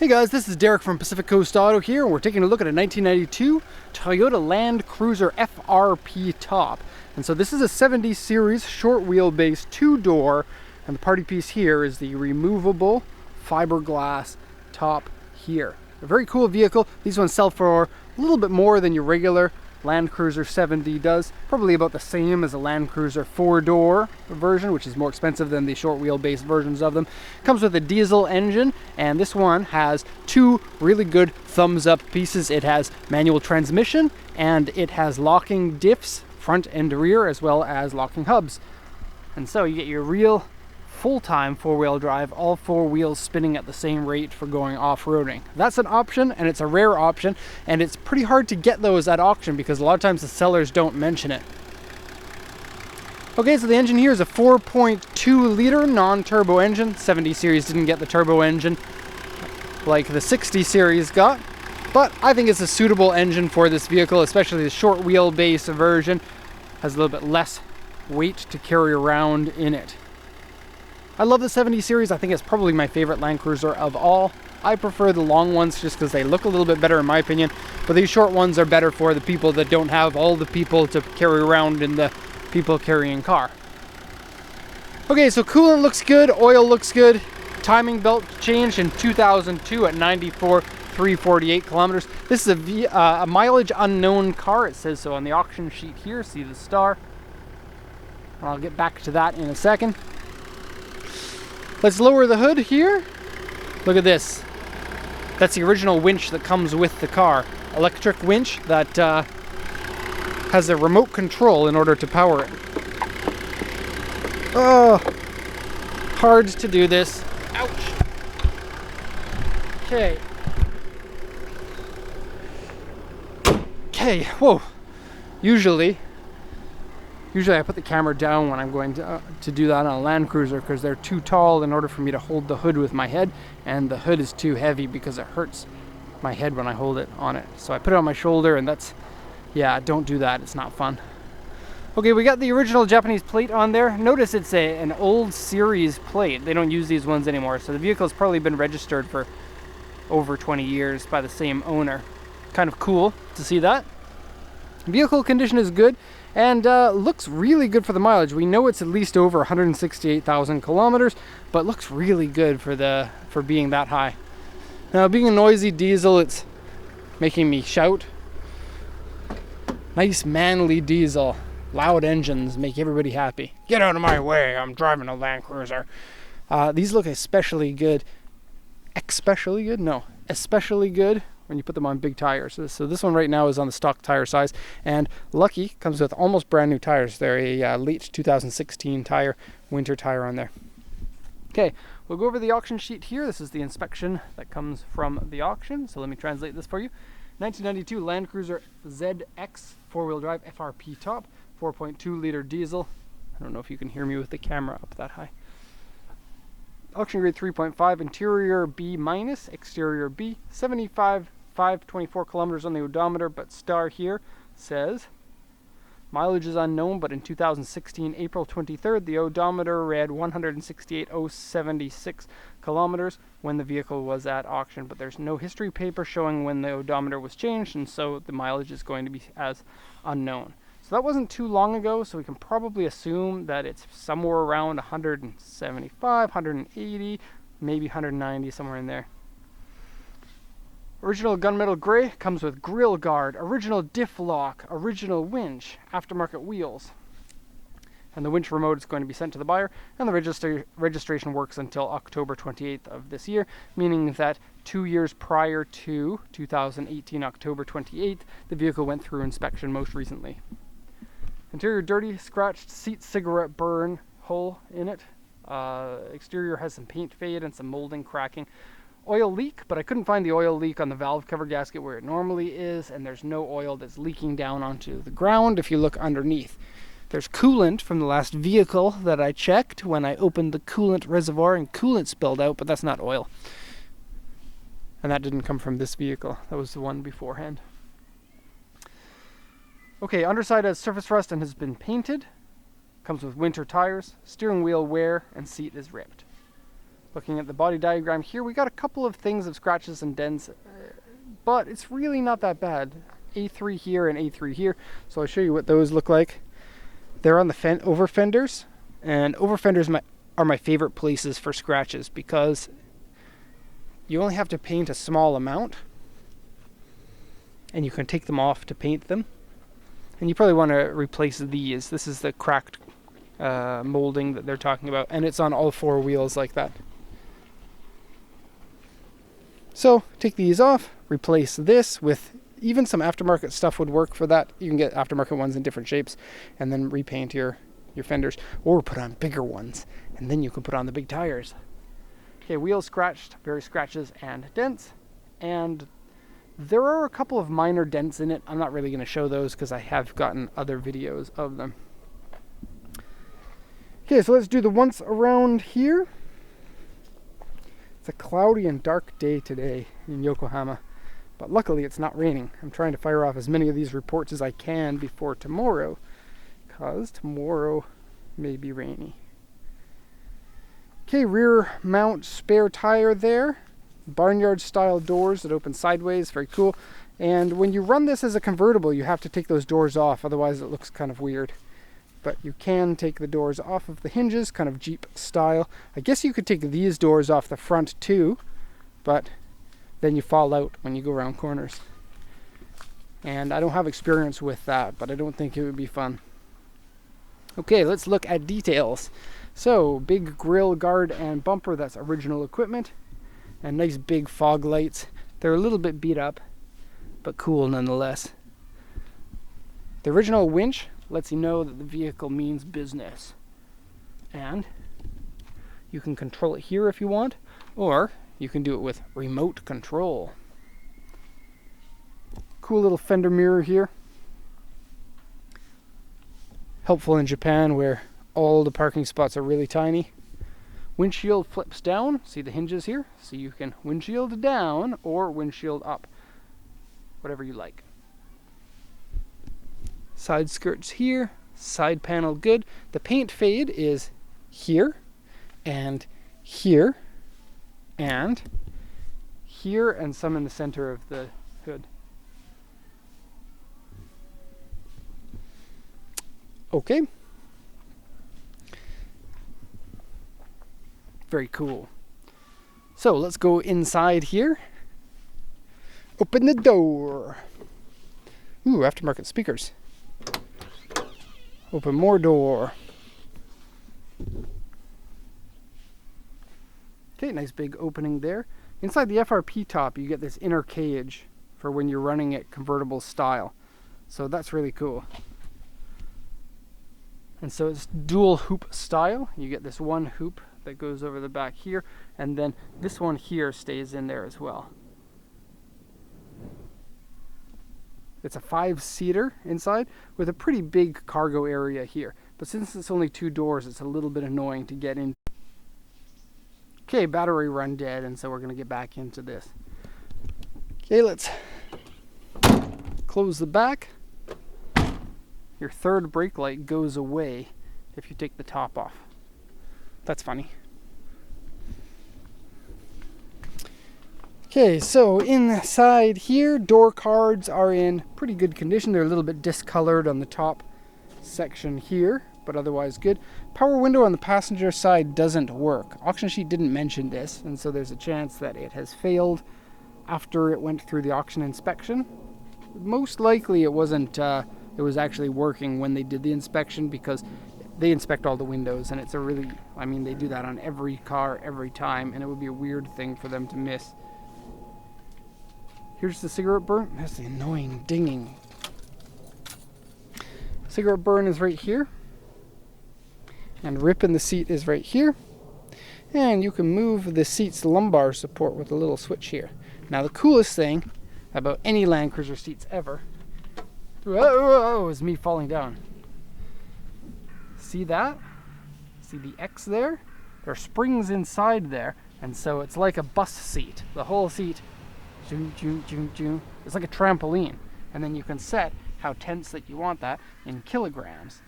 Hey guys, this is Derek from Pacific Coast Auto here, and we're taking a look at a 1992 Toyota Land Cruiser FRP top. And so this is a 70 series short wheelbase two-door, and the party piece here is the removable fiberglass top here. A very cool vehicle. These ones sell for a little bit more than your regular Land Cruiser 70 does. Probably about the same as a Land Cruiser four-door version, which is more expensive than the short wheelbase versions of them. Comes with a diesel engine, and this one has two really good thumbs-up pieces. It has manual transmission, and it has locking diffs, front and rear, as well as locking hubs. And so you get your real full-time four-wheel drive, all four wheels spinning at the same rate for going off-roading. That's an option, and it's a rare option, and it's pretty hard to get those at auction because a lot of times the sellers don't mention it. Okay, so the engine here is a 4.2 liter non-turbo engine. 70 series didn't get the turbo engine like the 60 series got, but I think it's a suitable engine for this vehicle, especially the short wheelbase version. Has a little bit less weight to carry around in it. I love the 70 series. I think it's probably my favorite Land Cruiser of all. I prefer the long ones just because they look a little bit better in my opinion, but these short ones are better for the people that don't have all the people to carry around in the people carrying car. Okay, so coolant looks good, oil looks good. Timing belt changed in 2002 at 94,348 kilometers. This is a mileage unknown car. It says so on the auction sheet here. See the star. I'll get back to that in a second. Let's lower the hood here. Look at this. That's the original winch that comes with the car. Electric winch that has a remote control in order to power it. Oh, hard to do this. Ouch. Okay. Okay, whoa. Usually I put the camera down when I'm going to do that on a Land Cruiser because they're too tall in order for me to hold the hood with my head, and the hood is too heavy because it hurts my head when I hold it on it. So I put it on my shoulder, and that's, yeah, don't do that. It's not fun. Okay, we got the original Japanese plate on there. Notice it's an old series plate. They don't use these ones anymore, so the vehicle has probably been registered for over 20 years by the same owner. Kind of cool to see that. Vehicle condition is good and looks really good for the mileage. We know it's at least over 168,000 kilometers, but looks really good for being that high. Now, being a noisy diesel, it's making me shout. Nice manly diesel. Loud engines make everybody happy. Get out of my way, I'm driving a Land Cruiser. These look especially good. Especially good when you put them on big tires. So this one right now is on the stock tire size, and lucky comes with almost brand new tires. They're a late 2016 tire, winter tire on there. Okay, we'll go over the auction sheet here. This is the inspection that comes from the auction, so let me translate this for you. 1992 Land Cruiser ZX four-wheel drive FRP top, 4.2 liter diesel. I don't know if you can hear me with the camera up that high. Auction grade 3.5, interior B minus, exterior B, 75,524 kilometers on the odometer, but star here says mileage is unknown, but in 2016, April 23rd, the odometer read 168,076 kilometers when the vehicle was at auction, but there's no history paper showing when the odometer was changed, and so the mileage is going to be as unknown. So that wasn't too long ago, so we can probably assume that it's somewhere around 175, 180, maybe 190, somewhere in there. Original gunmetal gray, comes with grille guard, original diff lock, original winch, aftermarket wheels. And the winch remote is going to be sent to the buyer, and the registration works until October 28th of this year, meaning that 2 years prior to 2018, October 28th, the vehicle went through inspection most recently. Interior dirty, scratched seat cigarette burn hole in it. Exterior has some paint fade and some molding cracking. Oil leak, but I couldn't find the oil leak on the valve cover gasket where it normally is, and there's no oil that's leaking down onto the ground if you look underneath. There's coolant from the last vehicle that I checked when I opened the coolant reservoir and coolant spilled out, but that's not oil. And that didn't come from this vehicle. That was the one beforehand. Okay, underside has surface rust and has been painted. Comes with winter tires, steering wheel wear, and seat is ripped. Looking at the body diagram here, we got a couple of things of scratches and dents, but it's really not that bad. A3 here and A3 here, so I'll show you what those look like. They're on the over fenders, and over fenders are my favorite places for scratches because you only have to paint a small amount, and you can take them off to paint them. And you probably want to replace these. This is the cracked molding that they're talking about, and it's on all 4 wheels like that. So take these off, replace this with, even some aftermarket stuff would work for that. You can get aftermarket ones in different shapes and then repaint your fenders, or put on bigger ones, and then you can put on the big tires. Okay, wheels scratched, various scratches and dents, and there are a couple of minor dents in it. I'm not really going to show those because I have gotten other videos of them. Okay, so let's do the once around here. It's a cloudy and dark day today in Yokohama, but luckily it's not raining. I'm trying to fire off as many of these reports as I can before tomorrow, because tomorrow may be rainy. Okay, rear mount spare tire there. Barnyard style doors that open sideways, very cool. And when you run this as a convertible, you have to take those doors off, otherwise it looks kind of weird. But you can take the doors off of the hinges, kind of Jeep style. I guess you could take these doors off the front too, but then you fall out when you go around corners. And I don't have experience with that, but I don't think it would be fun. Okay, let's look at details. So, big grille guard and bumper, that's original equipment. And nice big fog lights. They're a little bit beat up, but cool nonetheless. The original winch lets you know that the vehicle means business. And you can control it here if you want, or you can do it with remote control. Cool little fender mirror here. Helpful in Japan where all the parking spots are really tiny. Windshield flips down. See the hinges here? So you can windshield down or windshield up. Whatever you like. Side skirts here. Side panel good. The paint fade is here and here and here, and some in the center of the hood. Okay. Very cool. So let's go inside here. Open the door. Ooh, aftermarket speakers. Open more door. Okay, nice big opening there. Inside the FRP top, you get this inner cage for when you're running it convertible style. So that's really cool. And so it's dual hoop style. You get this one hoop that goes over the back here, and then this one here stays in there as well. It's a 5-seater inside with a pretty big cargo area here, but since it's only 2 doors, it's a little bit annoying to get in. Okay, battery run dead, and so we're going to get back into this. Okay, let's close the back. Your third brake light goes away if you take the top off. That's funny. Okay, so inside here, door cards are in pretty good condition. They're a little bit discolored on the top section here, but otherwise good. Power window on the passenger side doesn't work. Auction sheet didn't mention this, and so there's a chance that it has failed after it went through the auction inspection. Most likely it wasn't, it was actually working when they did the inspection, because they inspect all the windows, and it's a really, I mean, they do that on every car every time, and it would be a weird thing for them to miss. Here's the cigarette burn. That's the annoying dinging. Cigarette burn is right here. And rip in the seat is right here. And you can move the seat's lumbar support with a little switch here. Now the coolest thing about any Land Cruiser seats ever, whoa, is me falling down. See that? See the X there? There are springs inside there, and so it's like a bus seat. The whole seat, it's like a trampoline. And then you can set how tense that you want that in kilograms.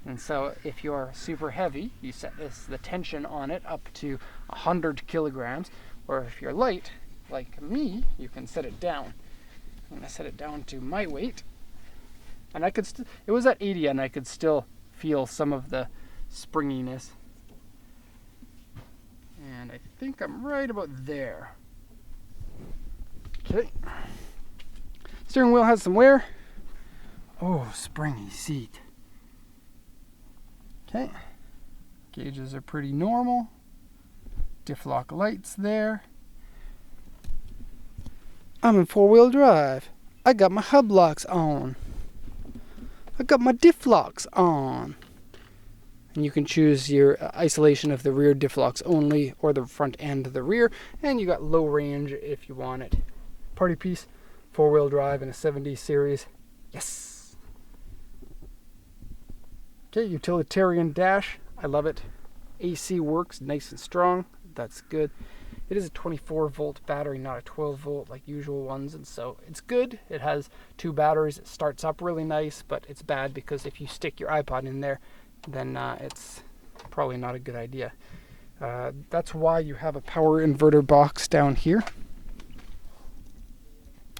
And so if you're super heavy, you set the tension on it up to 100 kilograms, or if you're light, like me, you can set it down. I'm going to set it down to my weight, and I could it was at 80 and I could still feel some of the springiness. And I think I'm right about there. Okay. Steering wheel has some wear. Oh, springy seat. Okay. Gauges are pretty normal. Diff lock lights there. I'm in 4-wheel drive. I got my hub locks on. I got my diff locks on. And you can choose your isolation of the rear diff locks only, or the front and the rear. And you got low range if you want it. Party piece, 4-wheel drive in a 70 series. Yes. Okay, utilitarian dash. I love it. AC works nice and strong. That's good. It is a 24 volt battery, not a 12 volt like usual ones, and so it's good. It has 2 batteries. It starts up really nice, but it's bad because if you stick your iPod in there, then it's probably not a good idea. That's why you have a power inverter box down here.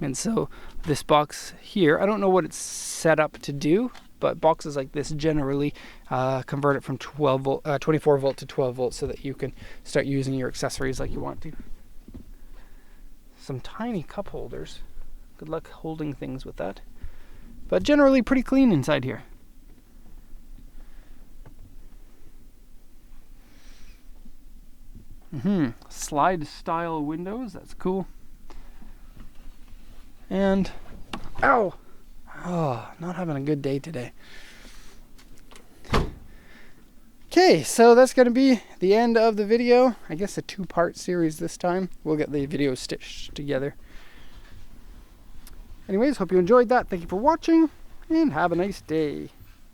And so this box here, I don't know what it's set up to do, but boxes like this generally convert it from 24 volt to 12 volt so that you can start using your accessories like you want to. Some tiny cup holders. Good luck holding things with that. But generally pretty clean inside here. Slide style windows, that's cool. And, ow! Oh, not having a good day today. Okay, so that's going to be the end of the video. I guess a 2-part series this time. We'll get the video stitched together. Anyways, hope you enjoyed that. Thank you for watching, and have a nice day.